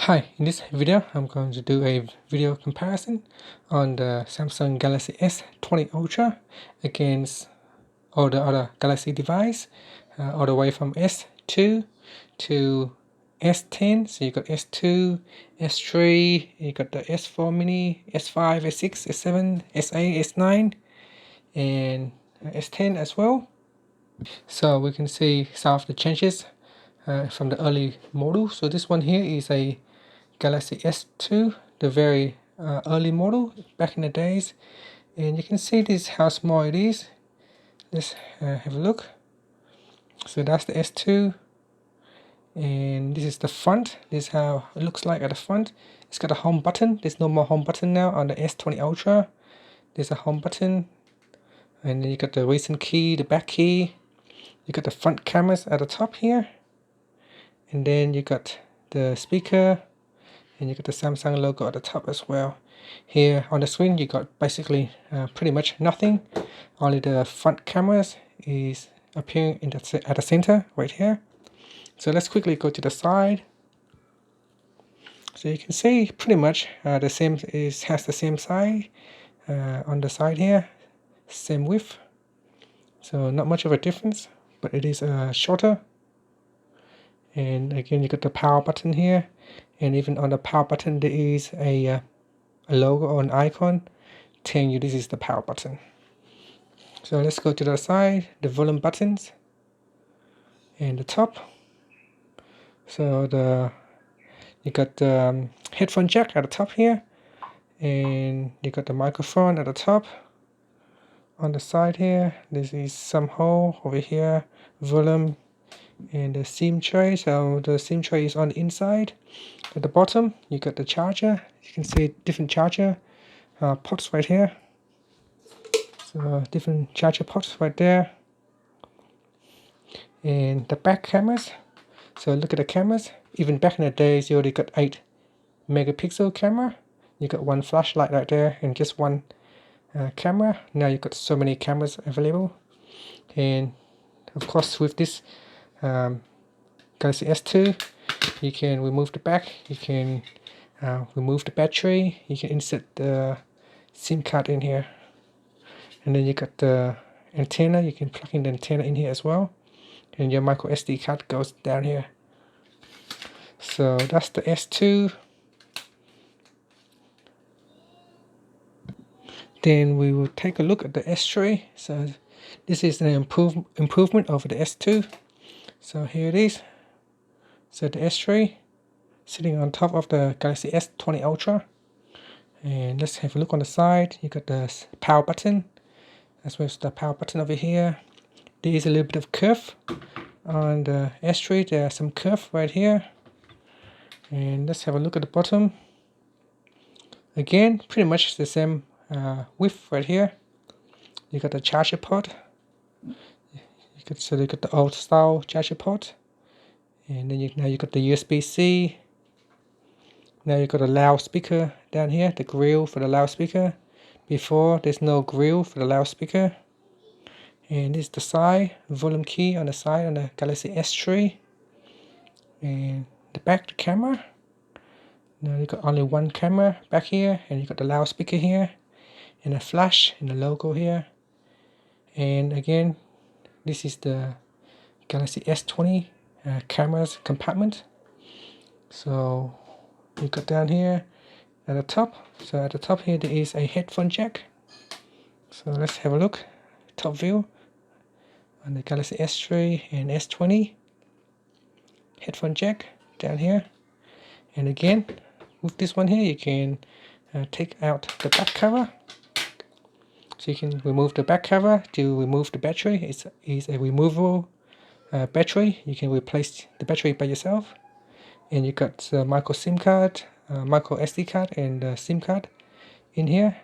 Hi, in this video I'm going to do a video comparison on the Samsung Galaxy S20 Ultra against all the other Galaxy device, all the way from S2 to S10. So you got S2, S3, you got the S4 mini, S5, S6, S7, S8, S9 and S10 as well. So we can see some of the changes from the early model. So this one here is a Galaxy S2, the very early model back in the days, and you can see this how small it is. Let's have a look. So that's the S2, and this is the front. This is how it looks like at the front. It's got a home button. There's no more home button now on the S20 Ultra. There's a home button, and then you got the recent key, the back key. You got the front cameras at the top here, and then you got the speaker, and you got the Samsung logo at the top as well. Here on the screen you got basically pretty much nothing. Only the front cameras is appearing in at the center right here. So let's quickly go to the side. So you can see pretty much the same has the same size on the side here, same width. So not much of a difference, but it is shorter. And again, you got the power button here, and even on the power button there is a logo or an icon telling you this is the power button. So let's go to the side, the volume buttons and the top. So you got the headphone jack at the top here, and you got the microphone at the top. On the side here, this is some hole over here, volume, and the SIM tray. So the SIM tray is on the inside. At the bottom you got the charger. You can see different charger ports right here. So different charger ports right there. And the back cameras. So look at the cameras. Even back in the days you already got 8 megapixel camera. You got one flashlight right there and just one camera. Now you got so many cameras available. And of course with this Galaxy S2 you can remove the back, you can remove the battery, you can insert the SIM card in here, and then you got the antenna. You can plug in the antenna in here as well, and your micro SD card goes down here. So that's the S2. Then we will take a look at the S3. So this is an improvement over the S2. So here it is. So the S3 sitting on top of the Galaxy S20 Ultra. And let's have a look on the side. You got the power button, as well as the power button over here. There is a little bit of curve on the S3. There are some curve right here. And let's have a look at the bottom. Again, pretty much the same width right here. You got the charger port. So you got the old style charger port, and then now you got the USB-C. Now you got a loudspeaker down here, the grill for the loudspeaker. Before there's no grill for the loudspeaker. And this is the side volume key on the side on the Galaxy S3. And the back, the camera. Now you got only one camera back here, and you got the loudspeaker here, and a flash and the logo here. And again, this is the Galaxy S20 cameras compartment. So you got down here at the top. So at the top here there is a headphone jack. So let's have a look. Top view on the Galaxy S3 and S20. Headphone jack down here. And again, with this one here you can take out the back cover. So you can remove the back cover to remove the battery. It's a removable battery. You can replace the battery by yourself. And you got the micro SIM card, micro SD card, and SIM card in here.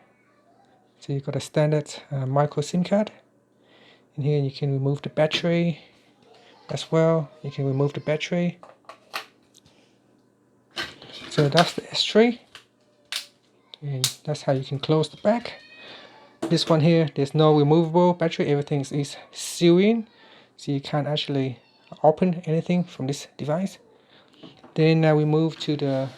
So you got a standard micro SIM card. In here you can remove the battery as well. You can remove the battery. So that's the S3, and that's how you can close the back. This one here, there's no removable battery. Everything is sealed in, so you can't actually open anything from this device. Then we move to the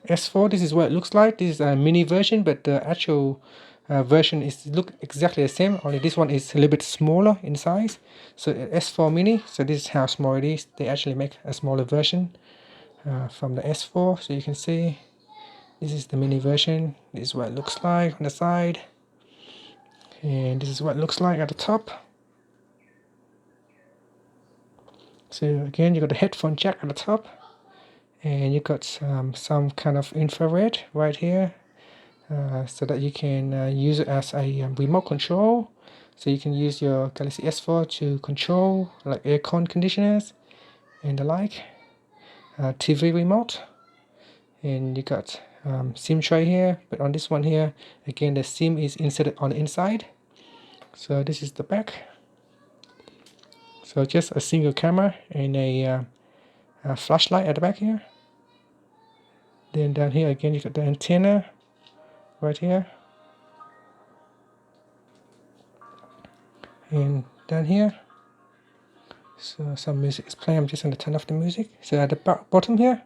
S4, this is what it looks like. This is a mini version, but the actual version is look exactly the same, only this one is a little bit smaller in size. So S4 mini, so this is how small it is. They actually make a smaller version from the S4, so you can see this is the mini version. This is what it looks like on the side, and this is what it looks like at the top. So again, you got the headphone jack at the top, and you got some kind of infrared right here, so that you can use it as a remote control. So you can use your Galaxy S4 to control like aircon conditioners and the like, TV remote, and you got SIM tray here. But on this one here, again, the SIM is inserted on the inside. So this is the back. So just a single camera and a flashlight at the back here. Then down here again, you got the antenna right here, and down here. So some music is playing. I'm just going to turn off the music. So at the bottom here,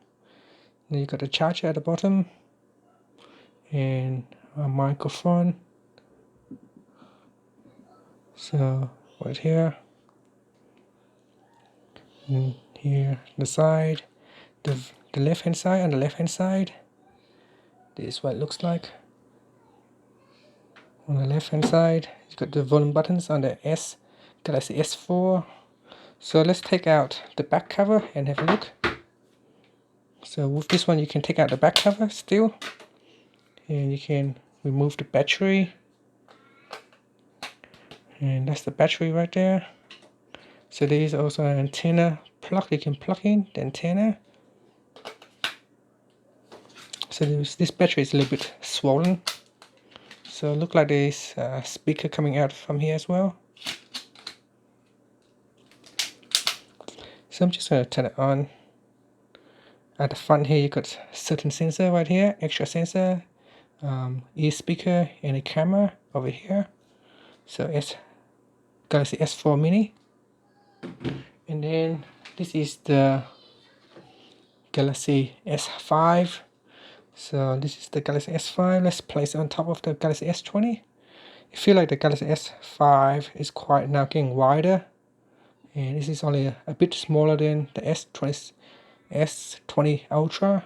then you got the charger at the bottom, and a microphone. So right here, and here the side, the left hand side. On the left hand side, this is what it looks like. On the left hand side, you got the volume buttons on the Galaxy S4. So let's take out the back cover and have a look. So with this one, you can take out the back cover still, and you can remove the battery, and that's the battery right there. So there is also an antenna plug. You can plug in the antenna. So this battery is a little bit swollen, so it looks like there's a speaker coming out from here as well. So I'm just going to turn it on. At the front here, you got certain sensor right here, extra sensor, ear speaker, and a camera over here. So Galaxy S4 mini. And then this is the Galaxy S5. So this is the Galaxy S5. Let's place it on top of the Galaxy S20. I feel like the Galaxy S5 is quite now getting wider, and this is only a bit smaller than the S20 Ultra.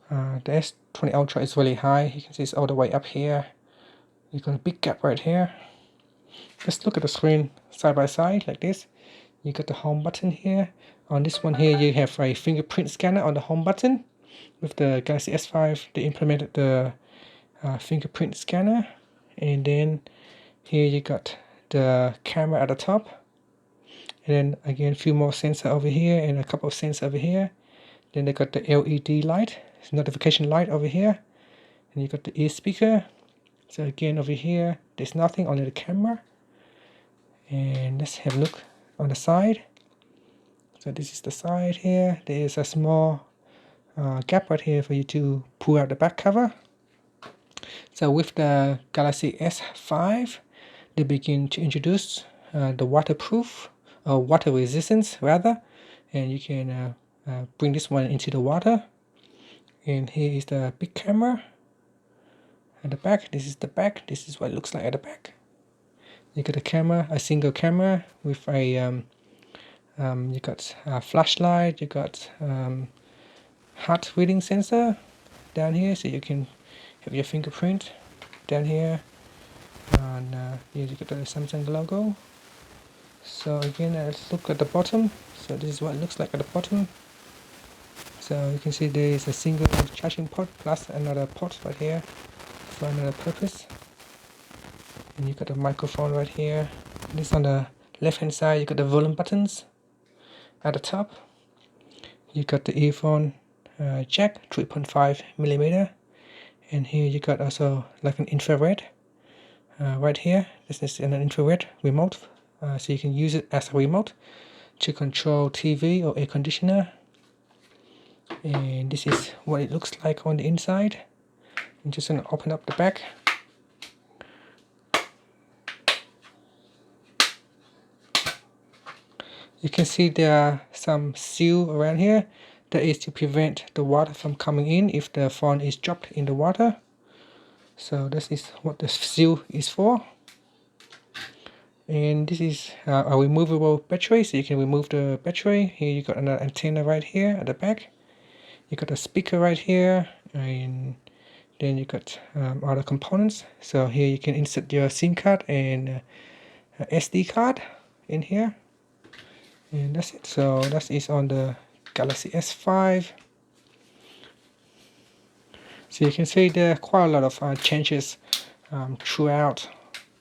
The S20 Ultra is really high. You can see it's all the way up here. You got a big gap right here. Let's look at the screen side by side like this. You got the home button here. On this one here, you have a fingerprint scanner on the home button. With the Galaxy S5, they implemented the fingerprint scanner. And then here you got the camera at the top. And then again, a few more sensors over here and a couple of sensors over here. Then they got the LED light, notification light over here. And you got the ear speaker. So again, over here, there's nothing, only the camera. And let's have a look on the side. So this is the side here. There is a small gap right here for you to pull out the back cover. So with the Galaxy S5, they begin to introduce the waterproof, or water resistance rather, and you can bring this one into the water. And here is the big camera at the back. This is the back. This is what it looks like at the back. You got a camera, a single camera with a you got a flashlight. You got heart reading sensor down here, so you can have your fingerprint down here. And here you got the Samsung logo. So again, let's look at the bottom. So this is what it looks like at the bottom. So you can see there is a single charging port plus another port right here for another purpose. And you got a microphone right here. This on the left hand side, you got the volume buttons at the top. You got the earphone jack, 3.5mm, and here you got also like an infrared right here. This is an infrared remote, so you can use it as a remote to control TV or air conditioner. And this is what it looks like on the inside. I'm just going to open up the back. You can see there are some seal around here. That is to prevent the water from coming in if the phone is dropped in the water. So this is what the seal is for. And this is a removable battery, so you can remove the battery. Here you got another antenna right here at the back. You got a speaker right here, and then you got other components. So here you can insert your SIM card and SD card in here, and that's it. So that is on the Galaxy S5. So you can see there are quite a lot of changes throughout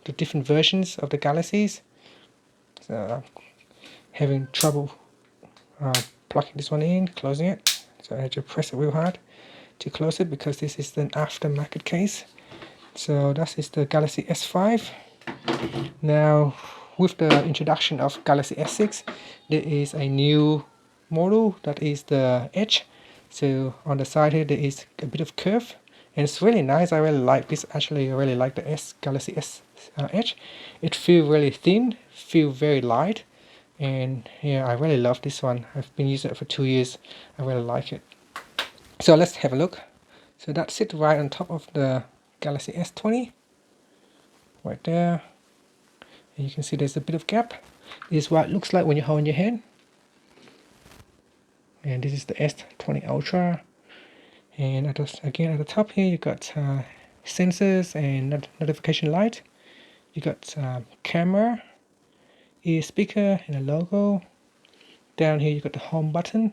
the different versions of the Galaxies. So I'm having trouble plugging this one in, closing it. So I had to press it real hard to close it because this is an aftermarket case. So that is the Galaxy S5. Now with the introduction of Galaxy S6, there is a new model that is the Edge. So on the side here there is a bit of curve, and it's really nice. I really like this. Actually, I really like the Galaxy S Edge. It feels really thin, feels very light, and yeah, I really love this one. I've been using it for 2 years. I really like it. So let's have a look. So that sits right on top of the Galaxy S20, right there. And you can see there's a bit of gap. This is what it looks like when you hold in your hand. And this is the S20 Ultra. And again at the top here you got sensors and notification light. You got camera, ear speaker, and a logo. Down here you got the home button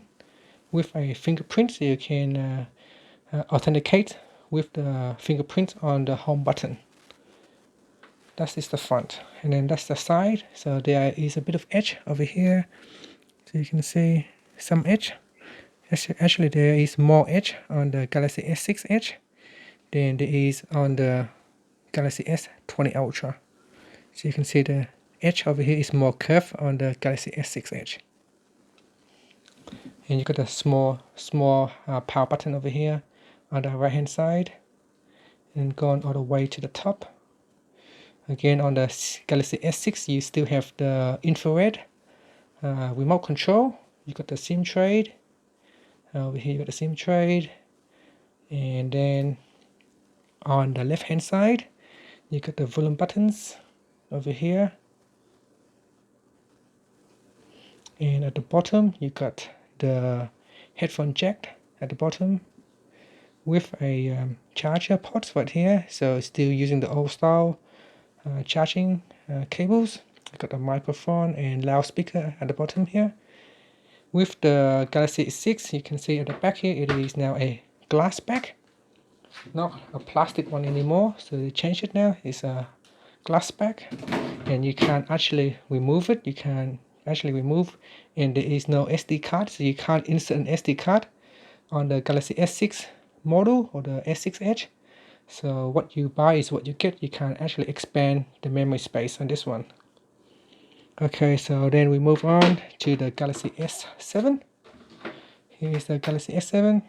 with a fingerprint, so you can authenticate with the fingerprint on the home button. That is the front, and then that's the side. So there is a bit of edge over here, so you can see some edge. Actually there is more edge on the Galaxy S6 Edge than there is on the Galaxy S20 Ultra. So you can see the edge over here is more curved on the Galaxy S6 Edge. And you got a small power button over here on the right hand side, and going all the way to the top. Again, on the Galaxy S6 you still have the infrared remote control. You got the SIM tray. Over here you got the SIM tray, and then on the left hand side you got the volume buttons over here, and at the bottom you got the headphone jack at the bottom with a charger port right here. So still using the old style charging cables. I got a microphone and loudspeaker at the bottom here. With the Galaxy S6, you can see at the back here it is now a glass back, not a plastic one anymore. So they changed it now. It's a glass back, and you can't actually remove it. You can actually remove, and there is no SD card, so you can't insert an SD card on the Galaxy S6 model or the S6 Edge. So what you buy is what you get. You can't actually expand the memory space on this one. Okay, so then we move on to the Galaxy S7. Here is the Galaxy S7,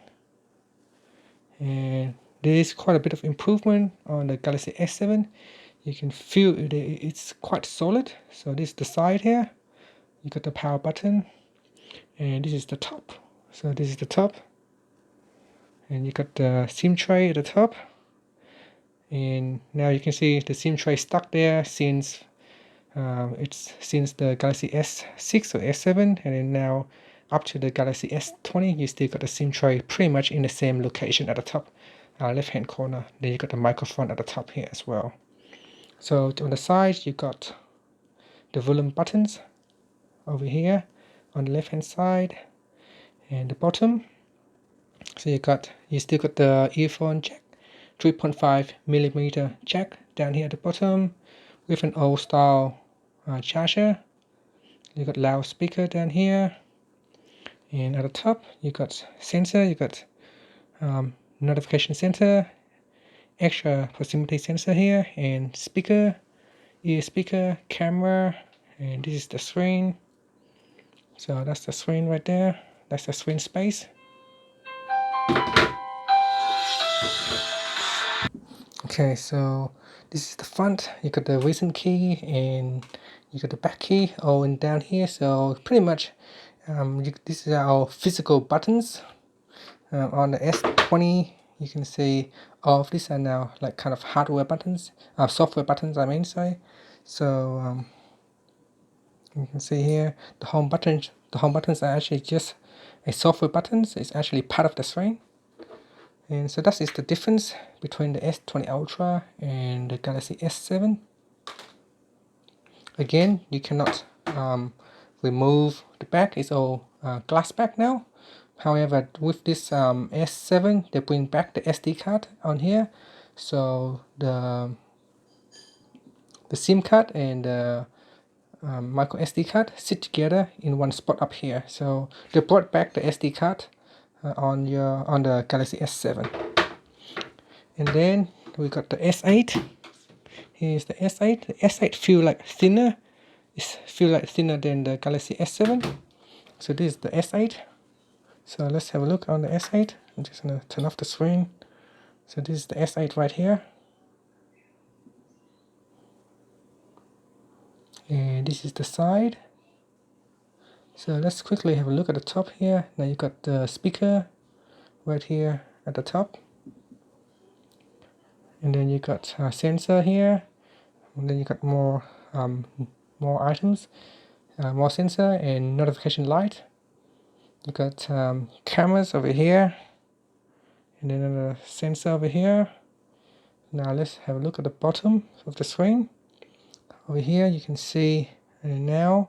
and there is quite a bit of improvement on the Galaxy S7. You can feel it's quite solid. So this is the side here. You got the power button, and this is the top. So this is the top, and you got the SIM tray at the top. And now you can see the SIM tray stuck there since since the Galaxy S6 or S7, and then now up to the Galaxy S20 you still got the SIM tray pretty much in the same location at the top left hand corner. Then you got the microphone at the top here as well. So on the side you got the volume buttons over here on the left hand side and the bottom. So you still got the earphone jack, 3.5mm jack down here at the bottom with an old style charger. You got loudspeaker down here, and at the top you got sensor. You got notification center, extra proximity sensor here, and speaker, ear speaker, camera, and this is the screen. So that's the screen right there. That's the screen space. Okay, so this is the front. You got the recent key and you got the back key all in down here. So pretty much This is our physical buttons. On the S20, you can see all of these are now like kind of hardware buttons, software buttons I mean, sorry. So you can see here the home buttons. The home buttons are actually just a software buttons. It's actually part of the screen. And so that is the difference between the S20 Ultra and the Galaxy S7. Again, you cannot remove the back. It's all glass back now. However, with this S7, they bring back the SD card on here, so the SIM card and the micro SD card sit together in one spot up here. So they brought back the SD card on the Galaxy S7, and then we got the S8. Here's the S8. The S8 feel like thinner. It feel like thinner than the Galaxy S7. So this is the S8. So let's have a look on the S8. I'm just gonna turn off the screen. So this is the S8 right here. And this is the side. So let's quickly have a look at the top here. Now you got the speaker right here at the top. And then you got a sensor here. And then you got more items, more sensor and notification light. You got cameras over here, and then another sensor over here. Now let's have a look at the bottom of the screen. Over here you can see, and now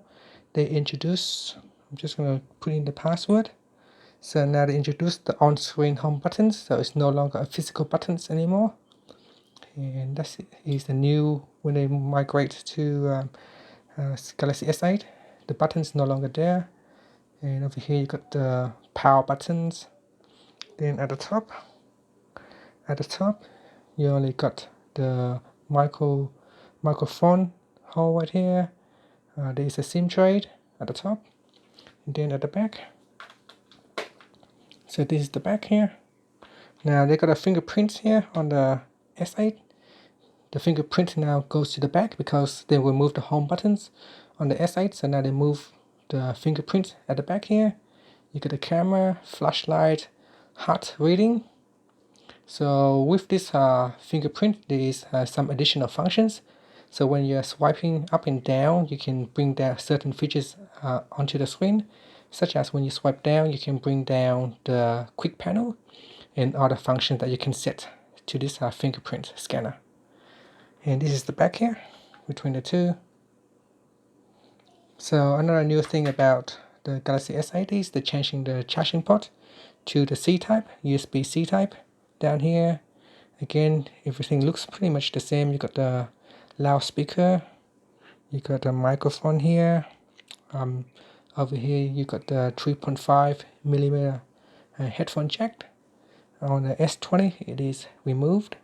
they introduce, I'm just going to put in the password. So now they introduced the on-screen home buttons, so it's no longer a physical buttons anymore. And that is the new, when they migrate to Galaxy S8, the buttons no longer there. And over here you got the power buttons. Then at the top you only got the microphone hole right here. There is a SIM tray at the top, and then at the back. So this is the back here. Now they got a fingerprint here on the S8. The fingerprint now goes to the back because they removed the home buttons on the S8. So now they move the fingerprint at the back here. You get a camera, flashlight, heart reading. So with this fingerprint, there is some additional functions. So when you're swiping up and down, you can bring down certain features onto the screen, such as when you swipe down, you can bring down the quick panel and other functions that you can set to this fingerprint scanner. And this is the back here between the two. So another new thing about the Galaxy S8 is they're changing the charging port to the C-type, USB-C type down here. Again, everything looks pretty much the same. You got the loudspeaker, you got the microphone here. Over here you got the 3.5mm headphone jack. On the S20 it is removed,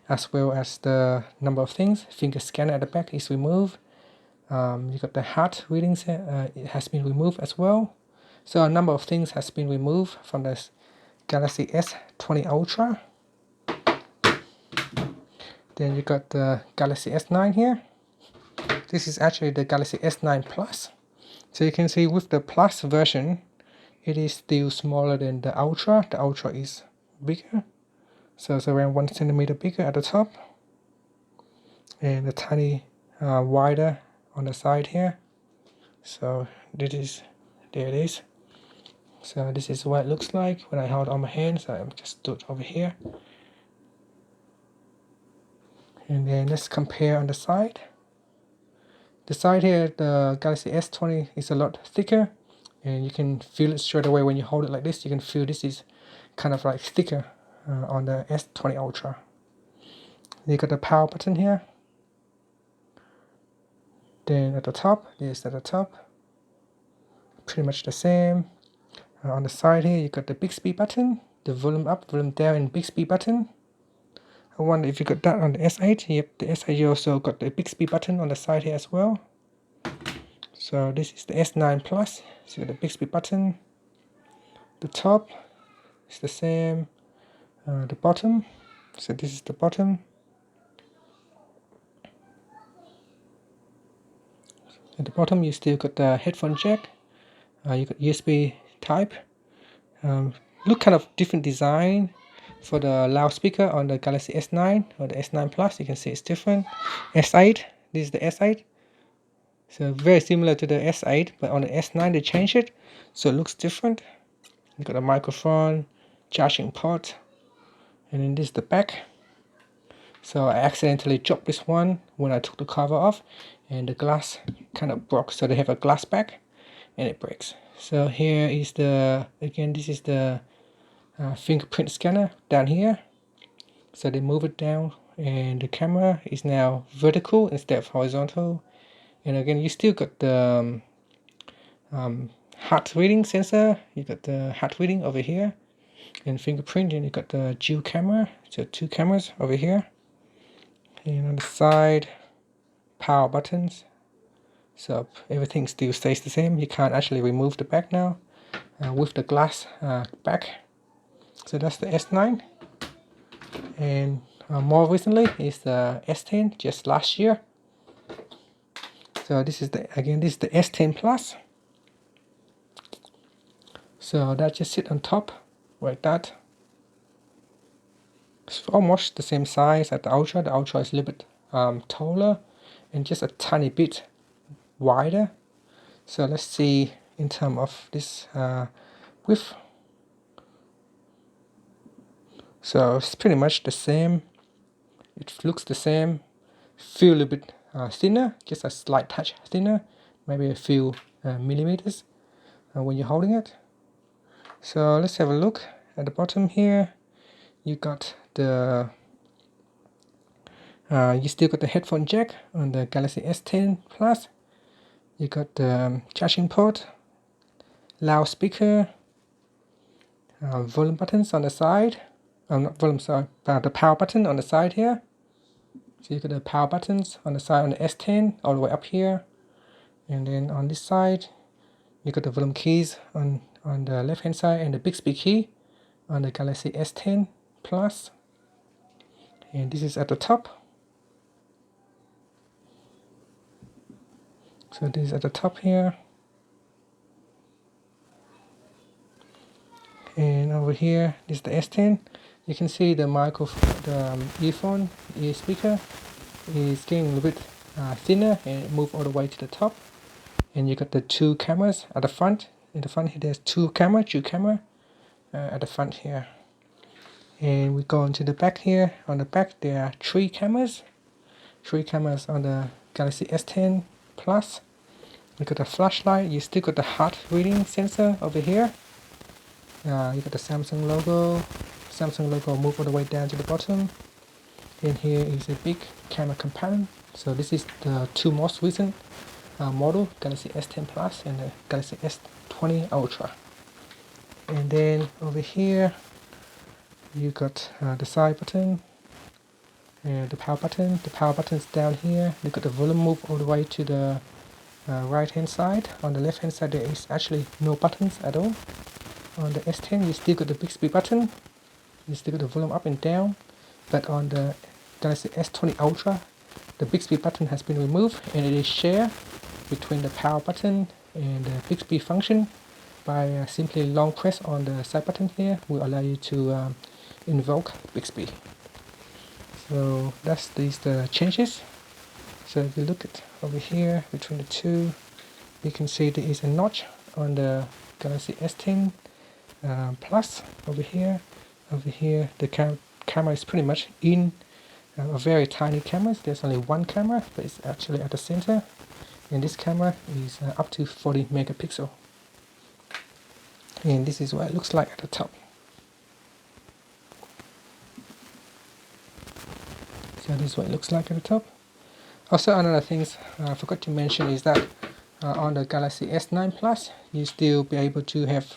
as well as the number of things. Finger scanner at the back is removed. You got the heart readings, it has been removed as well. So a number of things has been removed from this Galaxy S20 Ultra. Then you got the Galaxy S9 here. This is actually the Galaxy S9 Plus. So you can see with the Plus version, it is still smaller than the Ultra. The Ultra is bigger. So it's around 1 centimeter bigger at the top. And a tiny wider on the side here. So there it is. So this is what it looks like when I hold on my hand. So I'm just stood over here. And then let's compare on the side. The side here, the Galaxy S20 is a lot thicker, and you can feel it straight away when you hold it like this. You can feel this is kind of like thicker on the S20 Ultra. You got the power button here. Then at the top, this at the top, pretty much the same. On the side here, you got the Bixby button, the volume up, volume down, and Bixby button. I wonder if you got that on the S8. Yep, the S8 you also got the Bixby button on the side here as well. So this is the S9 Plus. So you got the Bixby button. The top is the same. The bottom. So this is the bottom. At the bottom you still got the headphone jack. You got USB type. Look kind of different design for the loudspeaker on the Galaxy S9 or the S9 Plus. You can see it's different. S8, this is the S8. So very similar to the S8, but on the S9 they changed it, so it looks different. You got a microphone, charging port, and then this is the back. So I accidentally dropped this one when I took the cover off, and the glass kind of broke. So they have a glass back, and it breaks. So here is this is the fingerprint scanner down here. So they move it down, and the camera is now vertical instead of horizontal. And again, you still got the heart reading sensor. You got the heart reading over here, and fingerprint, and you got the dual camera. So 2 cameras over here, and on the side, power buttons. So everything still stays the same. You can't actually remove the back now with the glass back. So that's the S9, and more recently is the S10, just last year. So this is the S10 Plus. So that just sit on top like that. It's almost the same size as the Ultra. The Ultra is a little bit taller and just a tiny bit wider. So let's see in terms of this width. So it's pretty much the same. It looks the same. Feel a little bit thinner, just a slight touch thinner, maybe a few millimeters when you're holding it. So let's have a look at the bottom here. You got the you still got the headphone jack on the Galaxy S10 Plus. You got the charging port, loudspeaker, volume buttons on the side. Not volume, sorry, the power button on the side here. So you got the power buttons on the side on the S10 all the way up here, and then on this side you got the volume keys on the left hand side, and the Bixby key on the Galaxy S10 Plus. And this is at the top. So this is at the top here, and over here this is the S10. You can see the earphone, ear speaker is getting a little bit thinner, and it moved all the way to the top. And you got the 2 cameras at the front. In the front here there's dual camera at the front here. And we go into the back here. On the back there are 3 cameras. 3 cameras on the Galaxy S10 Plus. You got the flashlight. You still got the heart reading sensor over here. You got the Samsung logo. Samsung logo move all the way down to the bottom. And here is a big camera compartment. So this is the 2 most recent model, Galaxy S10 Plus and the Galaxy S20 Ultra. And then over here you got the side button and the power button. The power button's down here. You got the volume move all the way to the right hand side. On the left hand side there is actually no buttons at all. On the S10 you still got the Bixby button. You still got the volume up and down. But on the Galaxy S20 Ultra, the Bixby button has been removed, and it is shared between the power button and the Bixby function. By simply long press on the side button here will allow you to invoke Bixby. So that's the changes. So if you look at over here between the 2, you can see there is a notch on the Galaxy S10 Plus over here. Over here the camera is pretty much in a very tiny camera. There's only 1 camera, but it's actually at the center. And this camera is up to 40 megapixel. And this is what it looks like at the top. So this is what it looks like at the top. Also, another thing I forgot to mention is that on the Galaxy S9 Plus, you still be able to have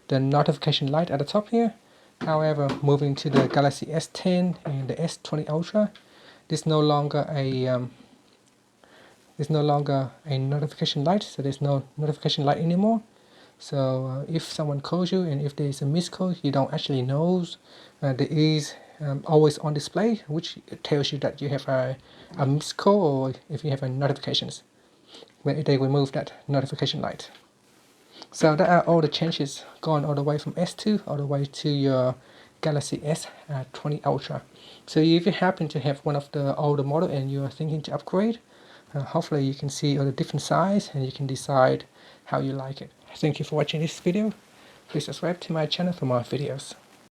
the notification light at the top here. However, moving to the Galaxy S10 and the S20 Ultra, there's no longer a notification light. So there's no notification light anymore. So if someone calls you and if there is a missed call, you don't actually know there is always on display, which tells you that you have a missed call or if you have a notifications when they remove that notification light. So that are all the changes, gone all the way from S2 all the way to your Galaxy S20 Ultra. So if you happen to have one of the older model and you are thinking to upgrade, hopefully you can see all the different size and you can decide how you like it. Thank you for watching this video. Please subscribe to my channel for more videos.